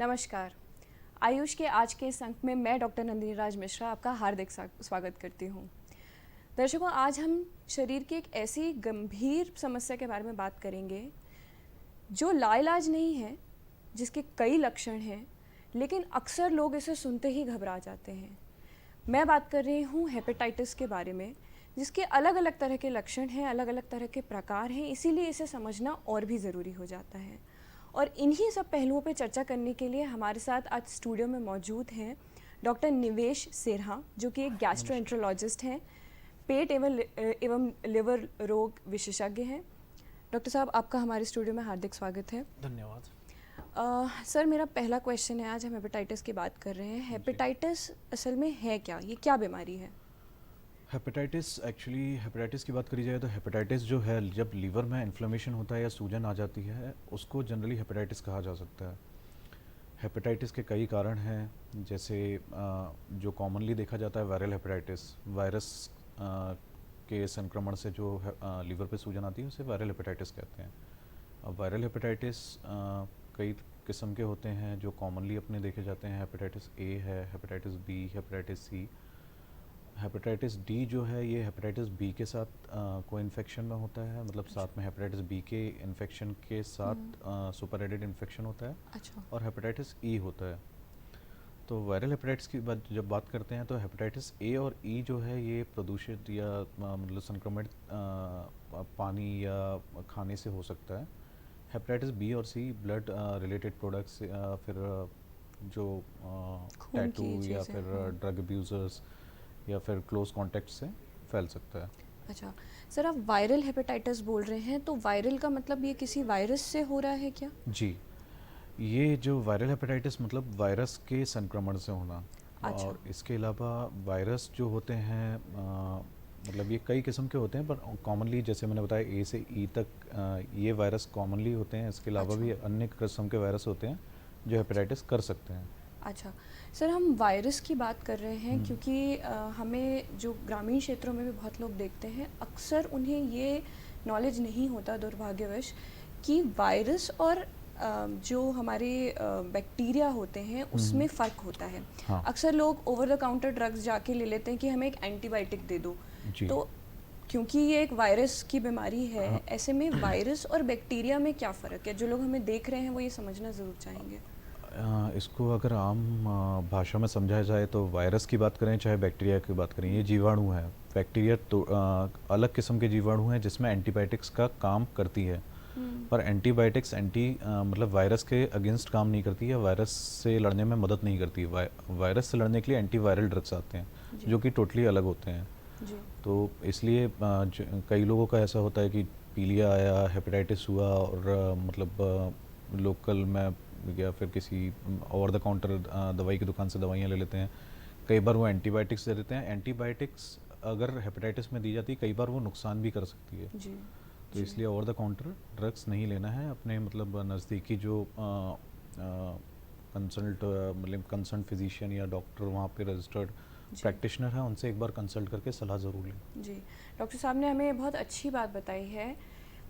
नमस्कार। आयुष के आज के इस अंक में मैं डॉक्टर नंदिनी राज मिश्रा आपका हार्दिक स्वागत करती हूँ। दर्शकों, आज हम शरीर की एक ऐसी गंभीर समस्या के बारे में बात करेंगे जो लाइलाज नहीं है, जिसके कई लक्षण हैं, लेकिन अक्सर लोग इसे सुनते ही घबरा जाते हैं। मैं बात कर रही हूँ हेपेटाइटिस के बारे में, जिसके अलग अलग तरह के लक्षण हैं, अलग अलग तरह के प्रकार हैं, इसीलिए इसे समझना और भी ज़रूरी हो जाता है। और इन्हीं सब पहलुओं पर चर्चा करने के लिए हमारे साथ आज स्टूडियो में मौजूद हैं डॉक्टर निवेश सेरहा, जो कि एक गैस्ट्रोएंट्रोलॉजिस्ट हैं, पेट एवं लिवर रोग विशेषज्ञ हैं। डॉक्टर साहब, आपका हमारे स्टूडियो में हार्दिक स्वागत है। धन्यवाद। सर, मेरा पहला क्वेश्चन है, आज हम हेपेटाइटिस की बात कर रहे हैं। हेपेटाइटिस असल में है क्या? ये क्या बीमारी है? हेपेटाइटिस की बात करी जाए तो हेपेटाइटिस जो है, जब लीवर में इन्फ्लेमेशन होता है या सूजन आ जाती है, उसको जनरली हेपेटाइटिस कहा जा सकता है। हेपेटाइटिस के कई कारण हैं, जैसे जो कॉमनली देखा जाता है वायरल हेपेटाइटिस, वायरस के संक्रमण से जो लीवर पे सूजन आती है उसे वायरल हेपेटाइटिस कहते हैं। अब वायरल हेपेटाइटिस कई किस्म के होते हैं जो कॉमनली अपने देखे जाते हैं। हेपेटाइटिस ए है, hepatitis B, hepatitis C. Hepatitis D जो है, ये हेपेटाइटिस बी के साथ को इन्फेक्शन में होता है, मतलब साथ में हेपेटाइटिस बी के इन्फेक्शन के साथ सुपर एडेड इन्फेक्शन होता है। अच्छा। और हेपेटाइटिस ई होता है। तो वायरल हेपेटाइटिस की जब बात करते हैं तो हेपेटाइटिस ए और ई जो है, ये प्रदूषित या मतलब संक्रमित पानी या खाने से हो सकता है। हेपेटाइटिस बी और सी ब्लड रिलेटेड प्रोडक्ट्स, फिर जो टैटू या फिर ड्रग अब्यूज़र्स या फिर क्लोज कॉन्टैक्ट से फैल सकता है। अच्छा सर, आप वायरल हेपेटाइटिस बोल रहे हैं, तो वायरल का मतलब ये किसी वायरस से हो रहा है क्या? जी, ये जो वायरल हेपेटाइटिस मतलब वायरस के संक्रमण से होना। अच्छा। और इसके अलावा वायरस जो होते हैं, मतलब ये कई किस्म के होते हैं, पर कॉमनली जैसे मैंने बताया ए से ई तक ये वायरस कॉमनली होते हैं। इसके अलावा अच्छा। भी अन्य किस्म के वायरस होते हैं जो हेपेटाइटिस कर सकते हैं। अच्छा सर, हम वायरस की बात कर रहे हैं क्योंकि हमें जो ग्रामीण क्षेत्रों में भी बहुत लोग देखते हैं, अक्सर उन्हें ये नॉलेज नहीं होता दुर्भाग्यवश कि वायरस और जो हमारे बैक्टीरिया होते हैं उसमें फ़र्क होता है। हाँ। अक्सर लोग ओवर द काउंटर ड्रग्स जाके ले लेते हैं कि हमें एक एंटीबायोटिक दे दो। जी। तो क्योंकि ये एक वायरस की बीमारी है, हाँ। ऐसे में वायरस और बैक्टीरिया में क्या फ़र्क है? जो लोग हमें देख रहे हैं वो ये समझना ज़रूर चाहेंगे। इसको अगर आम भाषा में समझाया जाए तो वायरस की बात करें चाहे बैक्टीरिया की बात करें, ये जीवाणु है। बैक्टीरिया तो अलग किस्म के जीवाणु हैं जिसमें एंटीबायोटिक्स का काम करती है। पर एंटीबायोटिक्स मतलब वायरस के अगेंस्ट काम नहीं करती है, वायरस से लड़ने में मदद नहीं करती। वायरस से लड़ने के लिए एंटीवायरल ड्रग्स आते हैं जो कि टोटली अलग होते हैं। जी। तो इसलिए कई लोगों का ऐसा होता है कि पीलिया आया, हेपेटाइटिस हुआ और मतलब लोकल में या फिर किसी ओवर द काउंटर दवाई की दुकान से दवाइयाँ ले लेते हैं। कई बार वो एंटीबायोटिक्स दे देते हैं। एंटीबायोटिक्स अगर हेपेटाइटिस में दी जाती है, कई बार वो नुकसान भी कर सकती है। जी। तो इसलिए ओवर द काउंटर ड्रग्स नहीं लेना है। अपने मतलब नज़दीकी जो कंसल्ट फिजिशियन या डॉक्टर वहाँ पे रजिस्टर्ड प्रैक्टिशनर है, उनसे एक बार कंसल्ट करके सलाह ज़रूर लें। जी, डॉक्टर साहब ने हमें बहुत अच्छी बात बताई है।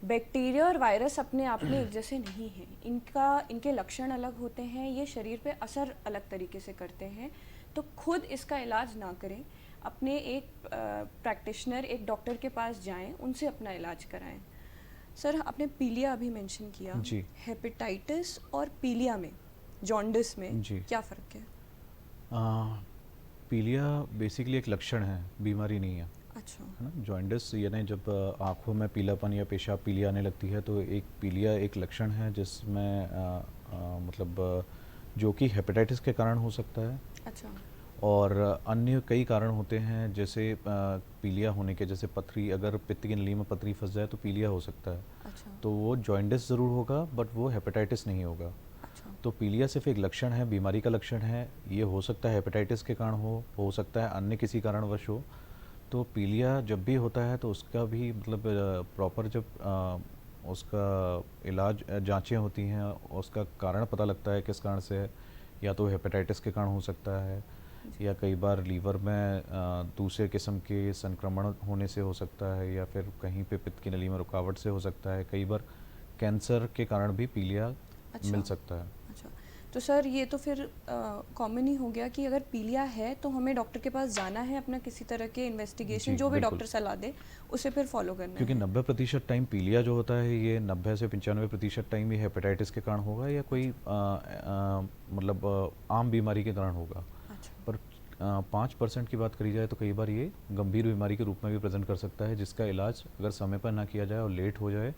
बैक्टीरिया और वायरस अपने आप में एक जैसे नहीं हैं, इनके लक्षण अलग होते हैं, ये शरीर पे असर अलग तरीके से करते हैं। तो खुद इसका इलाज ना करें, अपने एक प्रैक्टिशनर, एक डॉक्टर के पास जाएं, उनसे अपना इलाज कराएं। सर, आपने पीलिया अभी मेंशन किया। जी। हेपेटाइटिस और पीलिया में, जॉन्डिस में जी। क्या फ़र्क है? पीलिया बेसिकली एक लक्षण है, बीमारी नहीं है। अच्छा। है ना। जॉन्डिस यानी जब आँखों में पीलापन या पेशाब पीली आने लगती है, तो एक पीलिया एक लक्षण है जिसमें मतलब जो कि हेपेटाइटिस के कारण हो सकता है। अच्छा। और अन्य कई कारण होते हैं, जैसे पीलिया होने के, जैसे पथरी, अगर पित्त की नली में पथरी फंस जाए तो पीलिया हो सकता है। अच्छा। तो वो जॉन्डिस ज़रूर होगा, बट वो हेपेटाइटिस नहीं होगा। अच्छा। तो पीलिया सिर्फ एक लक्षण है, बीमारी का लक्षण है। ये हो सकता है हेपेटाइटिस के कारण हो सकता है अन्य किसी कारणवश हो। तो पीलिया जब भी होता है तो उसका भी मतलब प्रॉपर जब उसका इलाज जांचें होती हैं, उसका कारण पता लगता है किस कारण से है। या तो हेपेटाइटिस के कारण हो सकता है, या कई बार लीवर में दूसरे किस्म के संक्रमण होने से हो सकता है, या फिर कहीं पे पित्त की नली में रुकावट से हो सकता है। कई बार कैंसर के कारण भी पीलिया अच्छा। मिल सकता है। अच्छा तो सर ये तो फिर कॉमन ही हो गया कि अगर पीलिया है तो हमें डॉक्टर के पास जाना है, अपना किसी तरह के इन्वेस्टिगेशन जी जो भी बिल्कुल, डॉक्टर सलाह दे उसे फिर फॉलो करना क्योंकि है। 90% टाइम पीलिया जो होता है ये 90 से 95% टाइम ये हेपेटाइटिस के कारण होगा या कोई अच्छा। मतलब आम बीमारी के कारण होगा। अच्छा। पर 5% की बात करी जाए तो कई बार ये गंभीर बीमारी के रूप में भी प्रेजेंट कर सकता है, जिसका इलाज अगर समय पर ना किया जाए और लेट हो जाए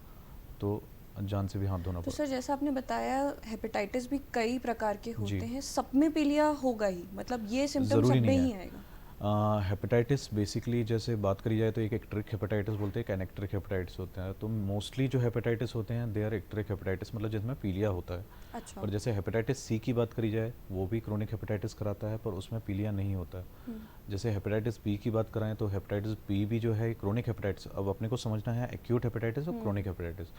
तो जान से भी हाथ धोना तो सर पड़ता जैसा आपने बताया हेपेटाइटिस भी कई प्रकार के है। जी, होते हैं, सब में पीलिया होगा ही, मतलब ये सिम्टम ज़रूरी सब में नहीं ही है। आएगा? हेपेटाइटिस बेसिकली जैसे बात करी जाए तो एक एक्टरिक हेपेटाइटिस बोलते हैं, एक एनेक्टरिक हेपेटाइटिस होते हैं। तो मोस्टली जो हेपेटाइटिस होते हैं दे आर एक्टरिक हेपेटाइटिस, मतलब जिसमें पीलिया होता है। अच्छा। पर जैसे हेपेटाइटिस सी की बात करी जाए वो भी क्रोनिक हेपेटाइटिस कराता है, पर उसमें पीलिया नहीं होता है। हम्म। जैसे हेपेटाइटिस बी की बात कराएं तो हेपेटाइटिस बी भी जो है क्रोनिक हेपेटाइटिस, अब अपने को समझना है एक्यूट हेपेटाइटिस और क्रोनिक हम्म। हेपेटाइटिस।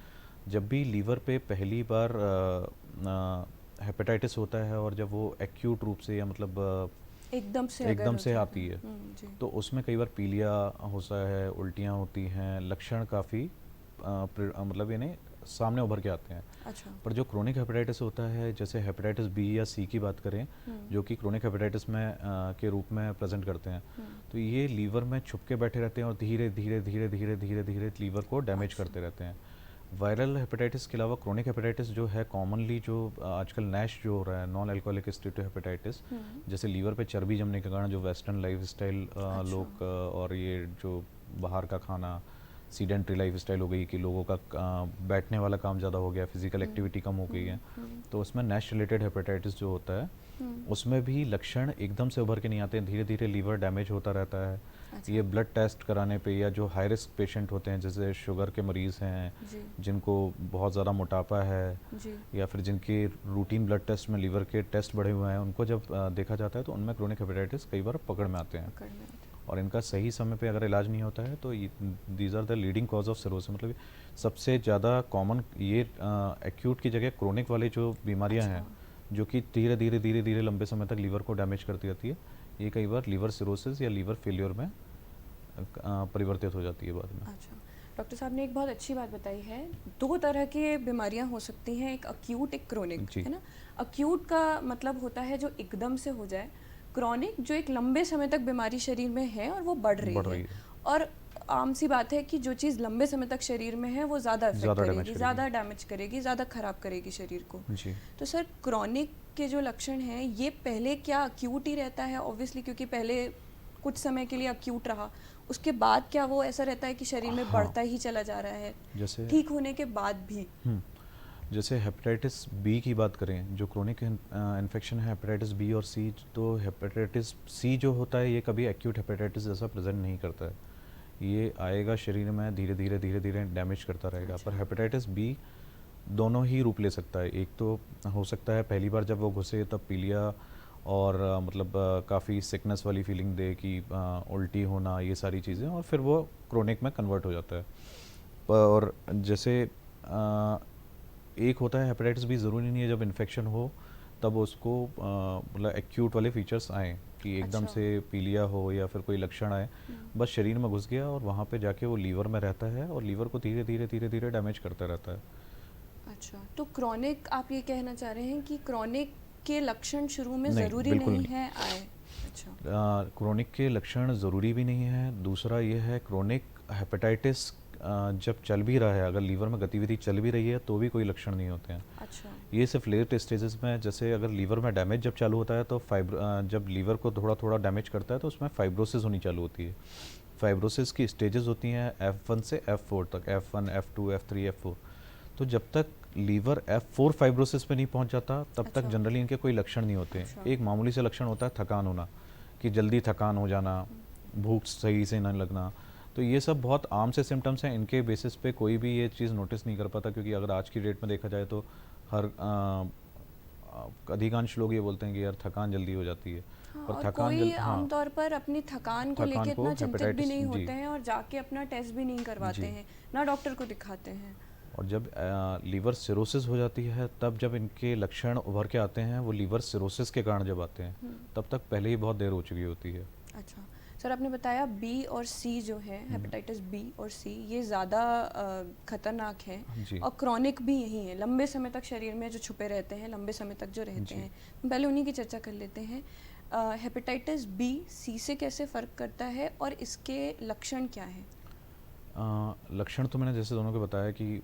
जब भी लीवर पे पहली बार हेपेटाइटिस होता है और जब वो एक्यूट रूप से या मतलब एकदम से अगर एकदम हो से जाता आती है। है जी। तो उसमें कई बार पीलिया होता है, उल्टियाँ होती हैं, लक्षण काफ़ी मतलब यानी सामने उभर के आते हैं। अच्छा। पर जो क्रोनिक हेपेटाइटिस होता है जैसे हेपेटाइटिस बी या सी की बात करें, हम्म। जो कि क्रोनिक हेपेटाइटिस में के रूप में प्रेजेंट करते हैं, हम्म। तो ये लीवर में छुप के बैठे रहते हैं और धीरे धीरे धीरे धीरे धीरे धीरे लीवर को डैमेज अच्छा। करते रहते हैं। वायरल हेपेटाइटिस के अलावा क्रोनिक हेपेटाइटिस जो है कॉमनली जो आजकल नैश जो हो रहा है, नॉन अल्कोहलिक स्टेटो हेपेटाइटिस, हम्म। जैसे लीवर पे चर्बी जमने के कारण जो वेस्टर्न लाइफस्टाइल अच्छा। लोग और ये जो बाहर का खाना, सीडेंट्री लाइफस्टाइल हो गई कि लोगों का बैठने वाला काम ज़्यादा हो गया, फिजिकल हम्म। एक्टिविटी कम हो गई है, हम्म। तो उसमें नैश रिलेटेड हेपेटाइटिस जो होता है हम्म। उसमें भी लक्षण एकदम से उभर के नहीं आते हैं, धीरे धीरे लीवर डैमेज होता रहता है। अच्छा। ये ब्लड टेस्ट कराने पे या जो हाई रिस्क पेशेंट होते हैं जैसे शुगर के मरीज़ हैं, जी। जिनको बहुत ज़्यादा मोटापा है जी। या फिर जिनके रूटीन ब्लड टेस्ट में लीवर के टेस्ट बढ़े हुए हैं, उनको जब देखा जाता है तो उनमें क्रोनिक हेपेटाइटिस कई बार पकड़ में आते हैं। पकड़ में आते और इनका सही समय पे अगर इलाज नहीं होता है तो these are the leading cause of cirrhosis, मतलब सबसे ज़्यादा कॉमन ये एक्यूट की जगह क्रोनिक वाली जो हैं। बीमारियां अच्छा। हैं जो कि धीरे धीरे धीरे धीरे लंबे समय तक लीवर को डैमेज करती रहती है, ये कई बार लीवर सिरोसिस या लीवर फेलियर में परिवर्तित हो जाती है बाद में। अच्छा। डॉक्टर साहब ने एक बहुत अच्छी बात बताई है, दो तरह की बीमारियां हो सकती हैं, एक अक्यूट एक क्रोनिक, जी, है ना? अक्यूट का मतलब होता है जो एकदम से हो जाए, क्रोनिक जो एक लंबे समय तक बीमारी शरीर में है और वो बढ़ रही बढ़ रही है। है, और आम सी बात है कि जो चीज़ लंबे समय तक शरीर में है वो ज़्यादा इफेक्ट ज़्यादा डैमेज करेगी, करेगी। ज़्यादा डैमेज करेगी, ज़्यादा खराब करेगी शरीर को। जी, तो सर क्रोनिक के जो लक्षण हैं ये पहले क्या अक्यूट ही रहता है ऑब्वियसली, क्योंकि पहले कुछ समय के लिए अक्यूट रहा, उसके बाद क्या वो ऐसा रहता है कि शरीर में हाँ, बढ़ता ही चला जा रहा है जैसे ठीक होने के बाद भी? हम्म, जैसे हेपेटाइटिस बी की बात करें, जो क्रोनिक इन्फेक्शन है हेपेटाइटिस बी और सी, तो हेपेटाइटिस सी जो होता है ये कभी एक्यूट हेपेटाइटिस जैसा प्रेजेंट नहीं करता है, ये आएगा शरीर में धीरे धीरे धीरे धीरे डैमेज करता रहेगा। पर अच्छा। हेपेटाइटिस बी दोनों ही रूप ले सकता है, एक तो हो सकता है पहली बार जब वो घुसे तब पीलिया और मतलब काफ़ी सिकनेस वाली फीलिंग दे कि उल्टी होना ये सारी चीज़ें, और फिर वो क्रोनिक में कन्वर्ट हो जाता है। और जैसे एक होता है हेपेटाइटिस बी, ज़रूरी नहीं है जब इन्फेक्शन हो तब उसको मतलब एक्यूट वाले फीचर्स आए कि एकदम अच्छा। से पीलिया हो या फिर कोई लक्षण आए, बस शरीर में घुस गया और वहाँ पे जाके वो लीवर में रहता है और लीवर को धीरे धीरे धीरे धीरे डैमेज करता रहता है। अच्छा, तो क्रॉनिक आप ये कहना चाह रहे हैं कि क्रॉनिक के लक्षण शुरू में नहीं, ज़रूरी बिल्कुल नहीं नहीं। है आए? अच्छा। क्रोनिक के लक्षण ज़रूरी भी नहीं है। दूसरा ये है क्रोनिक हेपेटाइटिस जब चल भी रहा है, अगर लीवर में गतिविधि चल भी रही है तो भी कोई लक्षण नहीं होते हैं। अच्छा। ये सिर्फ लेट स्टेजेस में, जैसे अगर लीवर में डैमेज जब चालू होता है तो जब लीवर को थोड़ा थोड़ा डैमेज करता है तो उसमें फाइब्रोसिस होनी चालू होती है। फाइब्रोसिस की स्टेजेस होती हैं F1 से F4 तक, F1 F2 F3 F4। तो जब तक लीवर F4 फाइब्रोसिस पे नहीं पहुंच जाता तब तक अच्छा। जनरली इनके कोई लक्षण नहीं होते। अच्छा। एक मामूली से लक्षण होता है थकान होना, कि जल्दी थकान हो जाना, भूख सही से न लगना, तो ये सब बहुत आम से सिम्टम्स हैं। इनके बेसिस पे कोई भी ये चीज़ नोटिस नहीं कर पाता, क्योंकि अगर आज की डेट में देखा जाए तो हर अधिकांश लोग ये बोलते हैं कि यार थकान जल्दी हो जाती है, हाँ, पर और थकान कोई हाँ, आमतौर पर अपनी थकान को थकान लेके को इतना चिंतित भी हेपेटाइटिस नहीं जी, होते हैं और जाके अपना टेस्ट भी नहीं करवाते जी। हैं, ना डॉक्टर को दिखाते हैं। और जब लीवर सिरोसिस हो जाती है तब जब इनके लक्षण उभर के आते हैं, वो लीवर सिरोसिस के कारण जब आते हैं हम्म। तब तक पहले ही बहुत देर हो चुकी होती है। अच्छा, सर आपने बताया बी और सी जो है, हेपेटाइटिस बी और सी, ये ज़्यादा खतरनाक है जी और क्रॉनिक भी यही है, लंबे समय तक शरीर में जो छुपे रहते हैं, लंबे समय तक जो रहते जी। हैं। पहले उन्हीं की चर्चा कर लेते हैं। हेपेटाइटिस बी सी से कैसे फ़र्क करता है और इसके लक्षण क्या हैं? लक्षण तो मैंने जैसे दोनों को बताया कि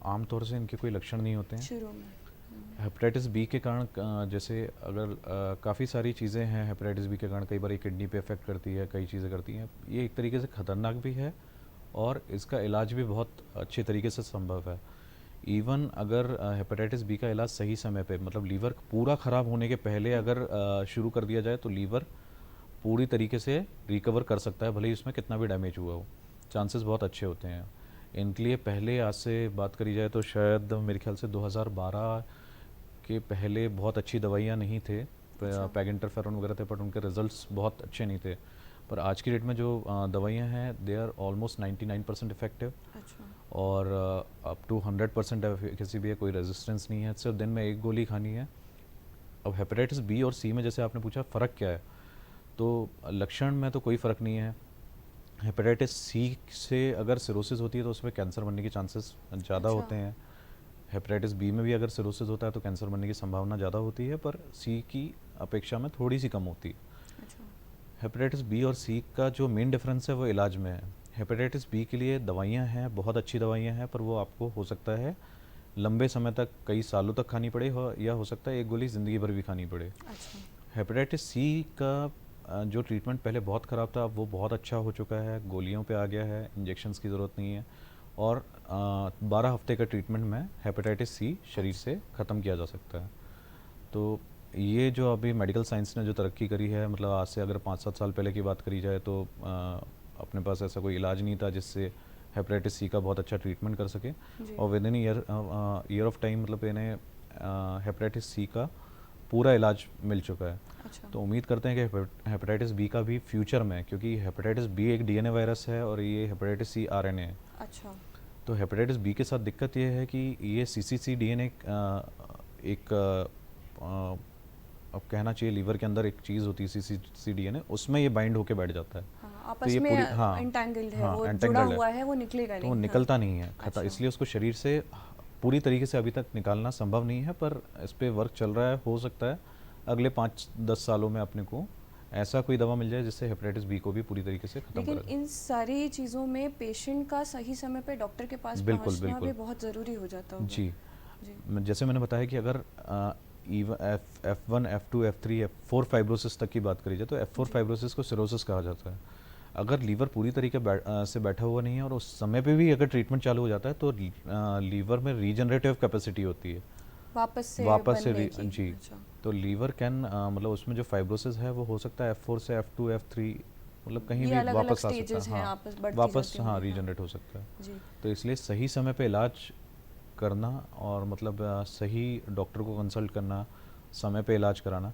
आमतौर से इनके कोई लक्षण नहीं होते हैं। शुरू में। हेपेटाइटिस बी के कारण जैसे अगर काफ़ी सारी चीज़ें हैं हेपेटाइटिस बी के कारण, कई बार ये किडनी पे इफ़ेक्ट करती है, कई चीज़ें करती हैं। ये एक तरीके से ख़तरनाक भी है और इसका इलाज भी बहुत अच्छे तरीके से संभव है। इवन अगर हेपेटाइटिस बी का इलाज सही समय पे, मतलब लीवर पूरा ख़राब होने के पहले अगर शुरू कर दिया जाए तो लीवर पूरी तरीके से रिकवर कर सकता है, भले ही उसमें कितना भी डैमेज हुआ हो। चांसेस बहुत अच्छे होते हैं इनके लिए। पहले आज से बात करी जाए तो शायद मेरे ख्याल से 2012 के पहले बहुत अच्छी दवाइयाँ नहीं थे, अच्छा। पैगेंटरफेरोन वगैरह थे, बट उनके रिजल्ट्स बहुत अच्छे नहीं थे। पर आज की डेट में जो दवाइयाँ हैं दे आर ऑलमोस्ट 99% इफेक्टिव अच्छा। और अप टू 100% एफिकेसी भी है, कोई रेजिस्टेंस नहीं है। सिर्फ दिन में एक गोली खानी है। अब हेपेटाइटिस बी और सी में जैसे आपने पूछा फ़र्क क्या है, तो लक्षण में तो कोई फ़र्क नहीं है। हेपेटाइटिस सी से अगर सिरोसिस होती है तो उसमें कैंसर बनने के चांसेस ज़्यादा अच्छा। होते हैं। हेपेटाइटिस बी में भी अगर सिरोसिस होता है तो कैंसर बनने की संभावना ज़्यादा होती है, पर सी की अपेक्षा में थोड़ी सी कम होती है। अच्छा। हेपेटाइटिस बी और सी का जो मेन डिफरेंस है वो इलाज में है। हेपेटाइटिस बी के लिए दवाइयाँ हैं, बहुत अच्छी दवाइयाँ हैं, पर वो आपको हो सकता है लंबे समय तक, कई सालों तक खानी पड़े हो, या हो सकता है एक गोली ज़िंदगी भर भी खानी पड़े। अच्छा। हेपेटाइटिस सी का जो ट्रीटमेंट पहले बहुत ख़राब था, अब वो बहुत अच्छा हो चुका है, गोलियों पे आ गया है, इंजेक्शन्स की ज़रूरत नहीं है और 12 हफ्ते का ट्रीटमेंट में हेपेटाइटिस सी शरीर अच्छा। से ख़त्म किया जा सकता है। तो ये जो अभी मेडिकल साइंस ने जो तरक्की करी है, मतलब आज से अगर 5-7 साल पहले की बात करी जाए तो अपने पास ऐसा कोई इलाज नहीं था जिससे हेपेटाइटिस सी का बहुत अच्छा ट्रीटमेंट कर सके। जी। और with in year of time मतलब इन्हें हेपेटाइटिस सी का पूरा इलाज मिल चुका है। अच्छा। तो उम्मीद करते हैं कि हेपेटाइटिस बी का भी फ्यूचर में, क्योंकि हेपेटाइटिस बी एक डीएनए वायरस है और ये हेपेटाइटिस सी आरएनए है। अच्छा। तो हेपेटाइटिस बी के साथ दिक्कत ये है कि ये सीसीसी डीएनए एक अब कहना चाहिए लीवर के अंदर एक चीज़ होती है सीसीसी डीएनए, उसमें ये बाइंड होके बैठ जाता है। हाँ, तो आपस ये में पूरी, हाँ एंटैंगल्ड है, हाँ वो जुड़ा एंटेंगल्ड है, हुआ है, वो निकलेगा तो वो नहीं। हाँ। निकलता नहीं है खता, अच्छा। इसलिए उसको शरीर से पूरी तरीके से अभी तक निकालना संभव नहीं है। पर इस पे वर्क चल रहा है। हो सकता है अगले 5-10 सालों में अपने को ऐसा कोई दवा मिल जाए जिससे हेपेटाइटिस बी को भी पूरी तरीके से ख़त्म लेकिन करा जाए। इन सारी चीज़ों में पेशेंट का सही समय पे डॉक्टर के पास बिल्कुल पहुंचना भी बिल्कुल। बहुत ज़रूरी हो जाता होगा। जी, जी। जैसे मैंने बताया कि अगर F1 F2 F3 F4 fibrosis तक की बात करी जाए तो F4 जी। फाइब्रोसिस को सिरोसिस कहा जाता है। अगर लीवर पूरी तरीके से बैठा हुआ नहीं है और उस समय पे भी अगर ट्रीटमेंट चालू हो जाता है तो लीवर में रीजनरेटिव कैपेसिटी होती है वापस से वापस से बनने की। जी। अच्छा। तो लीवर कैन मतलब उसमें जो फाइब्रोसिस है वो हो सकता है F4 से F2 F3, मतलब कहीं ये भी अलग अलग वापस आ सकता स्टेजेस है। हैं, हाँ, आपस बढ़ती वापस जाती हाँ होंगी। हाँ। रीजनरेट हो सकता है। जी। तो इसलिए सही समय पे इलाज करना और मतलब सही डॉक्टर को कंसल्ट करना, समय पे इलाज कराना।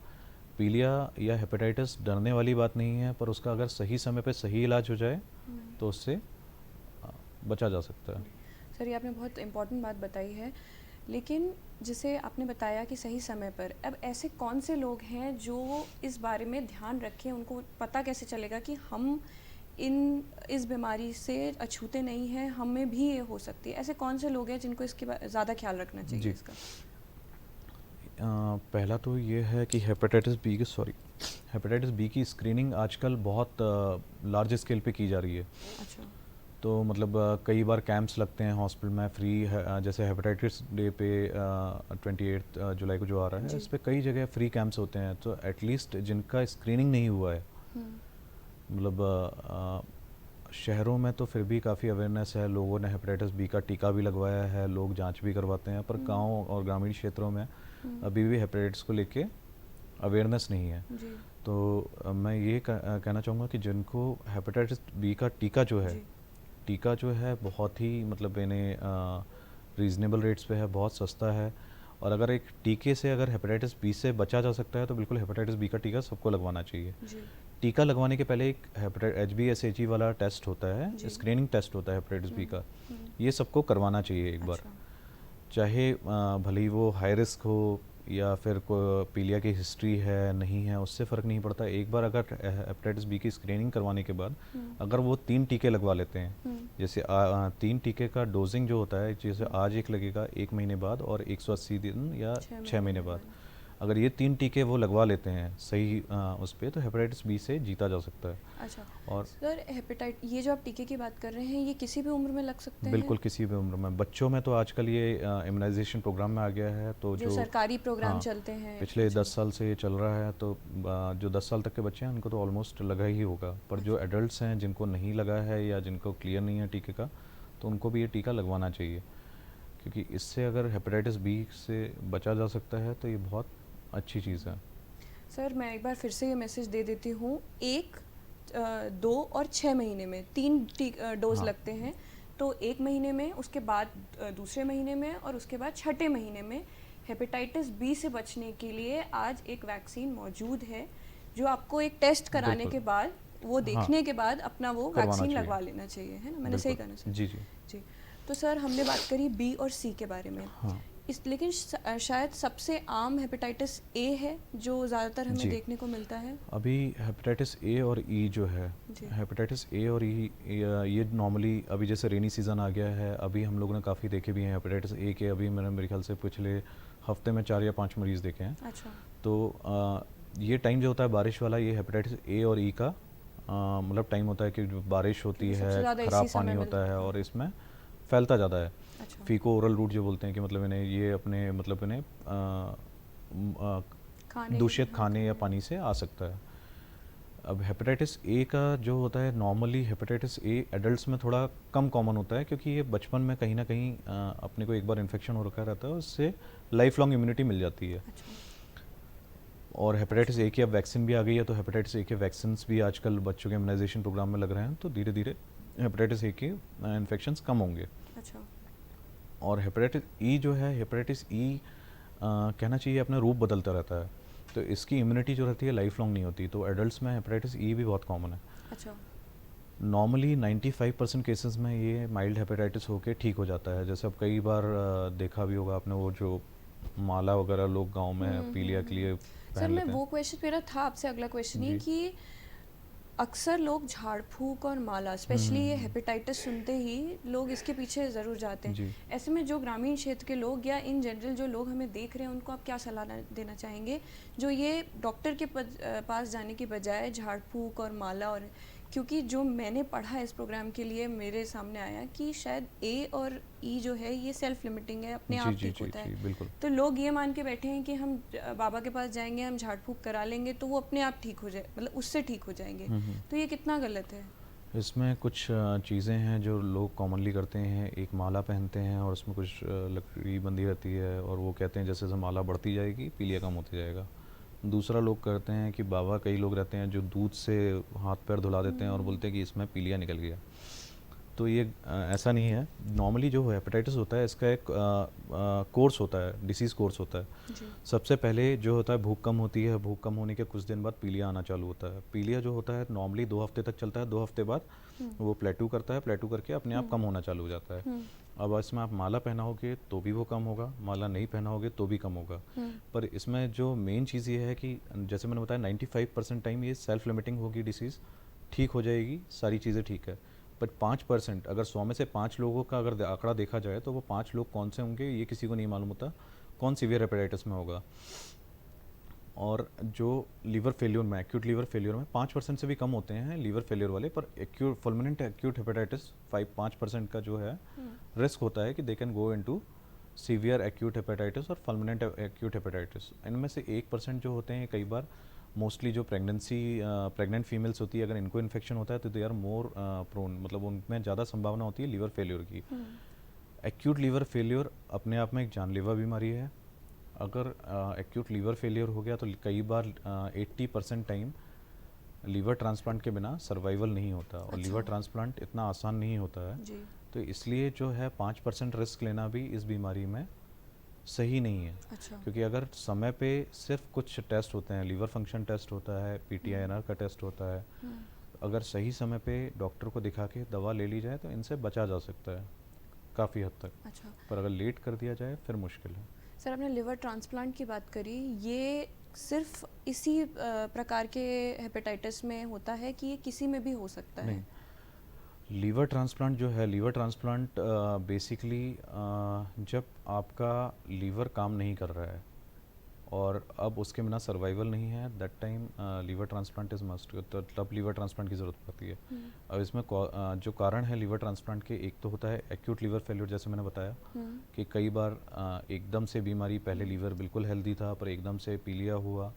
पीलिया या हेपेटाइटिस डरने वाली बात नहीं है, पर उसका अगर सही समय पे सही इलाज हो जाए तो उससे बचा जा सकता है। सर ये आपने बहुत इम्पोर्टेंट बात बताई है, लेकिन जैसे आपने बताया कि सही समय पर, अब ऐसे कौन से लोग हैं जो इस बारे में ध्यान रखें, उनको पता कैसे चलेगा कि हम इस बीमारी से अछूते नहीं हैं, हमें भी ये हो सकती है? ऐसे कौन से लोग हैं जिनको इसके ज़्यादा ख्याल रखना चाहिए जी, इसका? पहला तो ये है कि हेपेटाइटिस बी की स्क्रीनिंग आजकल बहुत लार्ज स्केल पे की जा रही है। अच्छा। तो मतलब कई बार कैंप्स लगते हैं हॉस्पिटल में फ्री है, जैसे हेपेटाइटिस डे पे 28 जुलाई को जो आ रहा है, जी। इस पे कई जगह फ्री कैंप्स होते हैं। तो एटलीस्ट जिनका स्क्रीनिंग नहीं हुआ है, हम्म। मतलब शहरों में तो फिर भी काफ़ी अवेयरनेस है, लोगों ने हेपेटाइटिस बी का टीका भी लगवाया है, लोग जांच भी करवाते हैं, पर हम्म। गांव और ग्रामीण क्षेत्रों में हम्म। अभी भी हेपेटाइटिस को लेके अवेयरनेस नहीं है। जी। तो मैं ये कहना चाहूँगा कि जिनको हेपेटाइटिस बी का जी। टीका जो है बहुत ही मतलब इन्हें रीज़नेबल रेट्स पे है, बहुत सस्ता है। और अगर एक टीके से अगर हेपेटाइटिस बी से बचा जा सकता है तो बिल्कुल हेपेटाइटिस बी का टीका सबको लगवाना चाहिए। जी। टीका लगवाने के पहले एक HbSAg वाला टेस्ट होता है, जी। स्क्रीनिंग टेस्ट होता है हेपेटाइटिस बी का, हम्म। ये सबको करवाना चाहिए एक बार। अच्छा। चाहे भले ही वो हाई रिस्क हो या फिर पीलिया की हिस्ट्री है नहीं है, उससे फ़र्क नहीं पड़ता। एक बार अगर हेपेटाइटिस बी की स्क्रीनिंग करवाने के बाद अगर वो 3 टीके लगवा लेते हैं, जैसे 3 टीके का डोजिंग जो होता है, जैसे आज एक लगेगा 1 महीने बाद और 180 दिन या 6 महीने बाद, अगर ये 3 टीके वो लगवा लेते हैं सही उस पे, तो हेपेटाइटिस बी से जीता जा सकता है। अच्छा और सर, ये जो आप टीके की बात कर रहे हैं, ये किसी भी उम्र में लग सकते हैं? बिल्कुल किसी भी उम्र में। बच्चों में तो आजकल ये इम्यूनाइजेशन प्रोग्राम में आ गया है, तो जो जो सरकारी प्रोग्राम हाँ, चलते हैं। पिछले अच्छा। 10 साल से ये चल रहा है, तो जो 10 साल तक के बच्चे हैं उनको तो ऑलमोस्ट लगा ही होगा, पर जो एडल्ट्स हैं जिनको नहीं लगा है या जिनको क्लियर नहीं है टीके का, तो उनको भी ये टीका लगवाना चाहिए, क्योंकि इससे अगर हेपेटाइटिस बी से बचा जा सकता है तो ये बहुत अच्छी चीज़ है। सर मैं एक बार फिर से ये मैसेज दे देती हूँ, 1, 2 और 6 महीने में 3 डोज हाँ, लगते हैं। तो 1 महीने में, उसके बाद दूसरे महीने में और उसके बाद छठे महीने में हेपेटाइटिस बी से बचने के लिए आज एक वैक्सीन मौजूद है, जो आपको एक टेस्ट कराने बिल्कुल। के बाद, वो हाँ, देखने के बाद अपना वो करवाना वैक्सीन चाहिए। लगवा लेना चाहिए, है ना? मैंने सही बिल्कुल। कहा ना सर? जी, जी। जी। तो सर हमने बात करी बी और सी के बारे में। हाँ, लेकिन शायद सबसे आम हेपेटाइटिस ए है जो ज़्यादातर हमें जी। देखने को मिलता है। अभी हेपेटाइटिस ए और ई जो है, जी। हेपेटाइटिस ए और ई, ये नॉर्मली अभी जैसे रेनी सीज़न आ गया है, अभी हम लोगों ने काफ़ी देखे भी हैं हेपेटाइटिस ए के। अभी मैंने मेरे ख्याल से पिछले हफ्ते में 4 या 5 मरीज़ देखे हैं। अच्छा। तो ये टाइम जो होता है बारिश वाला, ये हेपेटाइटिस ए और ई का मतलब टाइम होता है कि जो बारिश होती क्योंकि सबसे है, ज़्यादा ख़राब इसी पानी समय होता है मिलता और है। इसमें फैलता ज़्यादा है। अच्छा। फीको ओरल रूट जो बोलते हैं कि मतलब इन्हें ये अपने मतलब इन्हें खाने दूषित हाँ, खाने या पानी से आ सकता है। अब हेपेटाइटिस ए का जो होता है, नॉर्मली हेपेटाइटिस ए एडल्ट्स में थोड़ा कम कॉमन होता है, क्योंकि ये बचपन में कहीं ना कहीं अपने को एक बार इन्फेक्शन हो रखा रहता है, उससे लाइफ लॉन्ग इम्यूनिटी मिल जाती है। अच्छा। और हेपेटाइटिस ए की अब वैक्सीन भी आ गई है, तो हेपेटाइटिस ए के वैक्सीन भी आजकल बच्चों के इम्यूनाइजेशन प्रोग्राम में लग रहे हैं, तो धीरे धीरे हेपेटाइटिस ए के इन्फेक्शंस कम होंगे। अच्छा। और हेपेटाइटिस ई जो है, हेपेटाइटिस ई कहना चाहिए अपना रूप बदलता रहता है, तो इसकी इम्यूनिटी जो रहती है लाइफ लॉन्ग नहीं होती, तो एडल्ट्स में हेपेटाइटिस ई भी बहुत कॉमन है। अच्छा। नॉर्मली 95% केसेस में ये माइल्ड हेपेटाइटिस होके ठीक हो जाता है। जैसे अब कई बार देखा भी होगा आपने, वो जो माला वगैरह लोग गांव में पीलिया के लिए सर पहन मैं लेते हैं। वो क्वेश्चन, मेरा था आपसे अगला क्वेश्चन ही जी। कि अक्सर लोग झाड़ फूक और माला, स्पेशली ये हेपेटाइटिस सुनते ही लोग इसके पीछे ज़रूर जाते हैं। जी। ऐसे में जो ग्रामीण क्षेत्र के लोग या इन जनरल जो लोग हमें देख रहे हैं, उनको आप क्या सलाह देना चाहेंगे, जो ये डॉक्टर के पास जाने की बजाय झाड़ फूक और माला, और क्योंकि जो मैंने पढ़ा इस प्रोग्राम के लिए मेरे सामने आया कि शायद ए और ई जो है ये सेल्फ लिमिटिंग है, अपने जी, आप जी, ठीक जी, होता जी, है। बिल्कुल। तो लोग ये मान के बैठे हैं कि हम बाबा के पास जाएंगे, हम झाड़ फूक करा लेंगे तो वो अपने आप ठीक हो जाए, मतलब उससे ठीक हो जाएंगे। तो ये कितना गलत है? इसमें कुछ चीज़ें हैं जो लोग कॉमनली करते हैं। एक माला पहनते हैं और उसमें कुछ लकड़ी बंधी रहती है, और वो कहते हैं जैसे जैसे माला बढ़ती जाएगी पीलिया कम होती जाएगा। दूसरा लोग करते हैं कि बाबा, कई लोग रहते हैं जो दूध से हाथ पैर धुला देते हैं और बोलते हैं कि इसमें पीलिया निकल गया। तो ये ऐसा नहीं है। नॉर्मली जो हेपेटाइटिस होता है, इसका एक कोर्स होता है, डिसीज़ कोर्स होता है। जी। सबसे पहले जो होता है, भूख कम होती है, भूख कम होने के कुछ दिन बाद पीलिया आना चालू होता है। पीलिया जो होता है नॉर्मली 2 हफ्ते तक चलता है, 2 हफ्ते बाद वो प्लेटू करता है, प्लेटू करके अपने आप कम होना चालू हो जाता है। अब इसमें आप माला पहनाओगे तो भी वो कम होगा, माला नहीं पहनाओगे तो भी कम होगा। पर इसमें जो मेन चीज़ ये है कि जैसे मैंने बताया 95% टाइम ये सेल्फ लिमिटिंग होगी, डिसीज़ ठीक हो जाएगी, सारी चीज़ें ठीक है। बट 5%, अगर 100 में से 5 लोगों का अगर आंकड़ा देखा जाए, तो वो 5 लोग कौन से होंगे ये किसी को नहीं मालूम होता, कौन सीवियर हेपेटाइटिस में होगा। और जो लीवर फेल्योर में, एक्यूट लीवर फेल्योर में 5% से भी कम होते हैं लीवर फेल्योर वाले, पर एक्यूट फुलमिनेंट एक्यूट हेपेटाइटिस 5% का जो है रिस्क होता है कि they can go into severe acute hepatitis और फुलमिनेंट एक्यूट हेपेटाइटिस। इनमें से 1% जो होते हैं कई बार, मोस्टली जो प्रेग्नेंट फीमेल्स होती है, अगर इनको इन्फेक्शन होता है तो दे आर मोर प्रोन, मतलब उनमें ज़्यादा संभावना होती है लीवर फेल्योर की। एक्यूट लीवर फेल्योर अपने आप में एक जानलेवा बीमारी है। अगर एक्यूट लीवर फेलियर हो गया तो कई बार 80% टाइम लीवर ट्रांसप्लांट के बिना सर्वाइवल नहीं होता, और अच्छा। लीवर ट्रांसप्लांट इतना आसान नहीं होता है। जी। तो इसलिए जो है 5% रिस्क लेना भी इस बीमारी में सही नहीं है। अच्छा। क्योंकि अगर समय पे सिर्फ कुछ टेस्ट होते हैं, लीवर फंक्शन टेस्ट होता है, PTINR का टेस्ट होता है, अगर सही समय पे डॉक्टर को दिखा के दवा ले ली जाए तो इनसे बचा जा सकता है काफ़ी हद तक। अच्छा। पर अगर लेट कर दिया जाए फिर मुश्किल है। सर आपने लिवर ट्रांसप्लांट की बात करी, ये सिर्फ इसी प्रकार के हेपेटाइटिस में होता है कि ये किसी में भी हो सकता है? नहीं, लीवर ट्रांसप्लांट जो है, लीवर ट्रांसप्लांट बेसिकली जब आपका लीवर काम नहीं कर रहा है और अब उसके बिना सर्वाइवल नहीं है, that time liver transplant is must, तो तब लीवर ट्रांसप्लांट की ज़रूरत पड़ती है। अब इसमें जो कारण है लीवर ट्रांसप्लांट के, एक तो होता है एक्यूट लीवर फेल्योर, जैसे मैंने बताया कि कई बार एकदम से बीमारी, पहले लीवर बिल्कुल हेल्दी था पर एकदम से पीलिया हुआ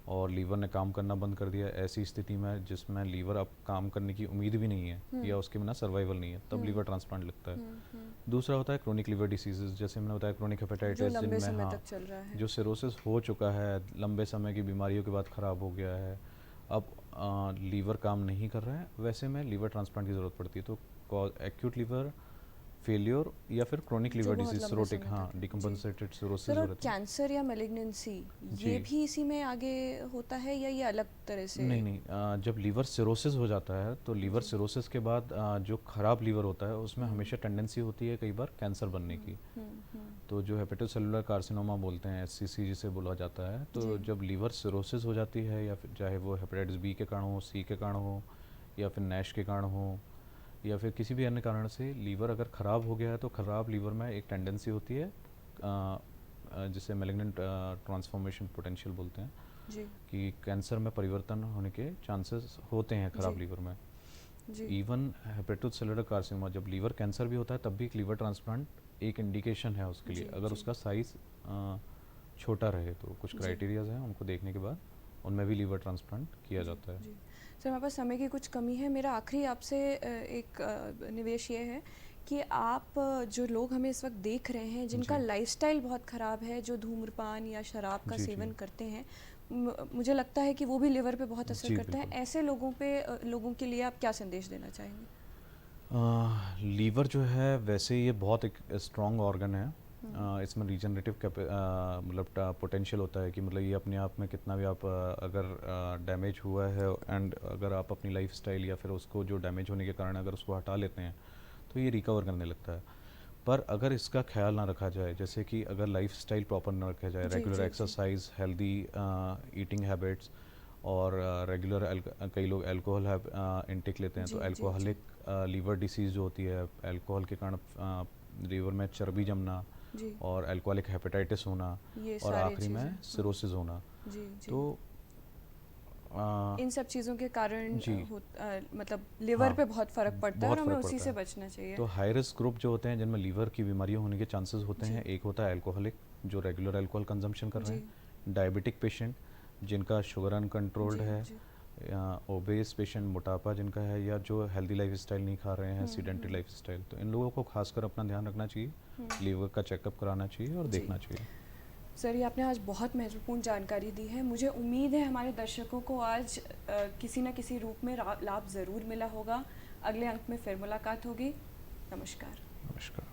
और लीवर ने काम करना बंद कर दिया, ऐसी स्थिति में जिसमें लीवर अब काम करने की उम्मीद भी नहीं है या उसके बिना सर्वाइवल नहीं है, तब लीवर ट्रांसप्लांट लगता है। दूसरा होता है क्रोनिक लीवर डिसीजेज, जैसे मैंने बताया क्रोनिक जो हेपेटाइटिस, लंबे जिनमें समय हाँ तक चल रहा है। जो सिरोसिस हो चुका है, लंबे समय की बीमारियों के बाद ख़राब हो गया है, अब लीवर काम नहीं कर रहा है, वैसे में लीवर ट्रांसप्लांट की ज़रूरत पड़ती है। तो एक्यूट लीवर फेलियर या फिर क्रोनिक जो लीवर बहुत डिजीज, लंबे सिरोटिक, समय हाँ, तक है। जी। डिकम्पनसेटेड सिरोसिस सर हो और रहता है। कैंसर या मैलिग्नेंसी, ये जी। भी इसी में आगे होता है या ये अलग तरह से? नहीं नहीं, जब लीवर सिरोसिस हो जाता है तो लीवर जी। सिरोसिस के बाद जो ख़राब लीवर होता है उसमें हमेशा टेंडेंसी होती है कई बार कैंसर बनने की। तो जो हेपेटोसेलुलर कार्सिनोमा बोलते हैं, एचसीसी जिसे बोला जाता है, तो जी। जब लीवर सिरोसिस हो जाती है या फिर चाहे वो हेपेटाइटिस बी के कारण हो, सी के कारण हो या फिर नैश के कारण हो या फिर किसी भी अन्य कारण से लीवर अगर ख़राब हो गया है, तो ख़राब लीवर में एक टेंडेंसी होती है जिसे मैलिग्नेंट ट्रांसफॉर्मेशन पोटेंशियल बोलते हैं, जी। कि कैंसर में परिवर्तन होने के चांसेस होते हैं ख़राब जी। लीवर में। जी। इवन हेपेटोसेलुलर कार्सिनोमा, जब लीवर कैंसर भी होता है तब भी एक लीवर ट्रांसप्लांट एक इंडिकेशन है उसके लिए, जी। अगर जी। उसका साइज़ छोटा रहे तो कुछ जी। क्राइटेरियाज हैं, उनको देखने के बाद उनमें भी लीवर ट्रांसप्लांट किया जी। जाता है। जी। सर हमारे पास समय की कुछ कमी है, मेरा आखिरी आपसे एक निवेश ये है कि आप जो लोग हमें इस वक्त देख रहे हैं जिनका जी लाइफस्टाइल बहुत ख़राब है, जो धूम्रपान या शराब का जी सेवन जी करते हैं, मुझे लगता है कि वो भी लिवर पे बहुत असर जी करता है, बिल्कुल। ऐसे लोगों पे लोगों के लिए आप क्या संदेश देना चाहेंगे? लीवर जो है वैसे ये बहुत एक स्ट्रॉन्ग ऑर्गन है। इसमें रीजनरेटिव मतलब पोटेंशियल होता है कि मतलब ये अपने आप में कितना भी आप अगर डैमेज हुआ है एंड अगर आप अपनी लाइफ स्टाइल या फिर उसको जो डैमेज होने के कारण अगर उसको हटा लेते हैं तो ये रिकवर करने लगता है। पर अगर इसका ख्याल ना रखा जाए, जैसे कि अगर लाइफ स्टाइल प्रॉपर ना रखा जाए, जी। रेगुलर जी। जी। एक्सरसाइज, हेल्दी ईटिंग हैबिट्स और रेगुलर कई लोग अल्कोहल इंटेक लेते हैं, तो जी। जी। जी। अल्कोहलिक लीवर डिसीज़ जो होती है, अल्कोहल के कारण लीवर में चर्बी जमना जी। और अल्कोहलिक हेपेटाइटिस होना ये और सारी आखिरी चीज़ें। में सिरोसिस होना। जी। जी। तो आ, इन सब चीज़ों के कारण जी मतलब लिवर हाँ, पे बहुत फ़र्क पड़ता है और बहुत हमें फ़र्क उसी पड़ता से है। बचना चाहिए। तो हाई रिस्क ग्रुप जो होते हैं जिनमें लीवर की बीमारियां होने के चांसेस होते जी। हैं, एक होता है अल्कोहलिक जो रेगुलर अल्कोहल कंजम्पशन कर रहे जी। हैं, डायबिटिक पेशेंट जिनका शुगर अनकंट्रोल्ड जी। है, जी। या ओबेस पेशेंट मोटापा जिनका है, या जो हेल्दी लाइफ स्टाइल नहीं खा रहे हैं, सीडेंटरी लाइफ स्टाइल, तो इन लोगों को खासकर अपना ध्यान रखना चाहिए, लीवर का चेकअप कराना चाहिए और जी। देखना चाहिए। सर ये आपने आज बहुत महत्वपूर्ण जानकारी दी है, मुझे उम्मीद है हमारे दर्शकों को आज किसी न किसी रूप में लाभ ज़रूर मिला होगा। अगले अंक में फिर मुलाकात होगी। नमस्कार। नमस्कार।